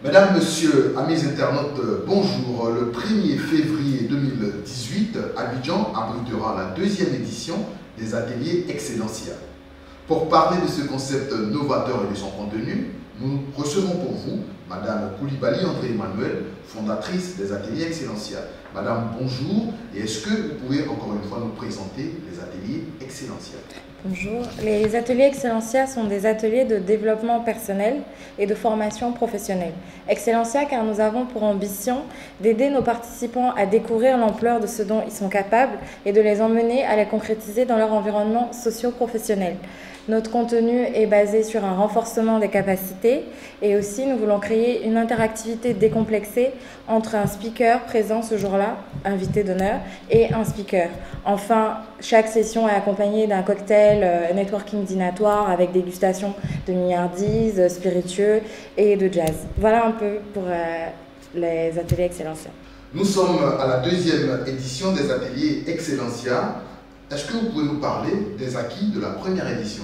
Mesdames, Messieurs, amis internautes, bonjour. Le 1er février 2018, Abidjan abritera la deuxième édition des ateliers Excellencia. Pour parler de ce concept novateur et de son contenu, nous recevons pour vous Madame Koulibaly André-Emmanuel, fondatrice des ateliers Excellencia. Madame, bonjour. Et est-ce que vous pouvez encore une fois nous présenter les ateliers Excellencia? Bonjour. Les ateliers Excellencia sont des ateliers de développement personnel et de formation professionnelle. Excellencia car nous avons pour ambition d'aider nos participants à découvrir l'ampleur de ce dont ils sont capables et de les emmener à les concrétiser dans leur environnement socio-professionnel. Notre contenu est basé sur un renforcement des capacités et aussi nous voulons créer une interactivité décomplexée entre un speaker présent ce jour-là, invité d'honneur, et un speaker. Enfin, chaque session est accompagnée d'un cocktail networking dînatoire avec dégustation de milliardises, spiritueux et de jazz. Voilà un peu pour les ateliers Excellencia. Nous sommes à la deuxième édition des ateliers Excellencia. Est-ce que vous pouvez nous parler des acquis de la première édition?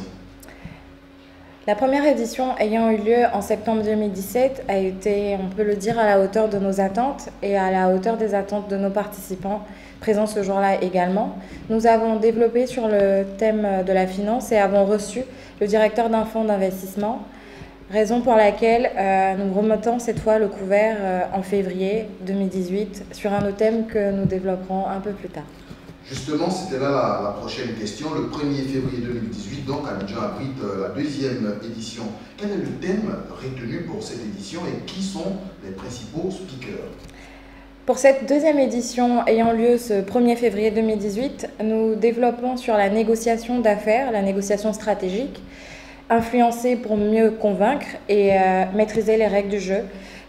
La première édition ayant eu lieu en septembre 2017 a été, on peut le dire, à la hauteur de nos attentes et à la hauteur des attentes de nos participants présents ce jour-là également. Nous avons développé sur le thème de la finance et avons reçu le directeur d'un fonds d'investissement, raison pour laquelle nous remettons cette fois le couvert en février 2018 sur un autre thème que nous développerons un peu plus tard. Justement, c'était là la prochaine question. Le 1er février 2018, donc, Abidjan abrite la deuxième édition. Quel est le thème retenu pour cette édition et qui sont les principaux speakers? Pour cette deuxième édition ayant lieu ce 1er février 2018, nous développons sur la négociation d'affaires, la négociation stratégique, influencer pour mieux convaincre et maîtriser les règles du jeu.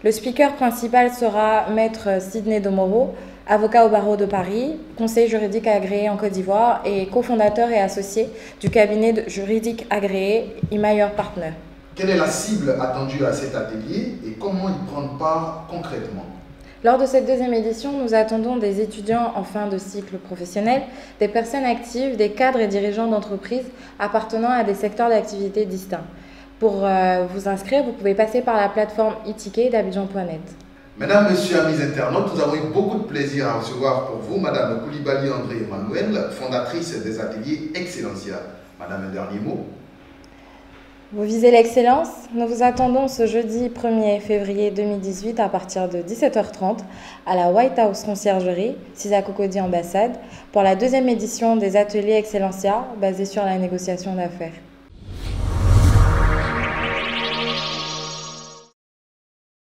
Le speaker principal sera Maître Sidney Domoro, avocat au barreau de Paris, conseiller juridique agréé en Côte d'Ivoire et cofondateur et associé du cabinet juridique agréé Imayer Partner. Quelle est la cible attendue à cet atelier et comment y prendre part concrètement? Lors de cette deuxième édition, nous attendons des étudiants en fin de cycle professionnel, des personnes actives, des cadres et dirigeants d'entreprises appartenant à des secteurs d'activité distincts. Pour vous inscrire, vous pouvez passer par la plateforme e-ticket d'Abidjan.net. Mesdames, Messieurs, amis internautes, nous avons eu beaucoup de plaisir à recevoir pour vous Madame Koulibaly André-Emmanuel, fondatrice des ateliers Excellencia. Madame, un dernier mot? Vous visez l'excellence? Nous vous attendons ce jeudi 1er février 2018 à partir de 17h30 à la White House Conciergerie, 6 à Cocody Ambassade, pour la deuxième édition des ateliers Excellencia basés sur la négociation d'affaires.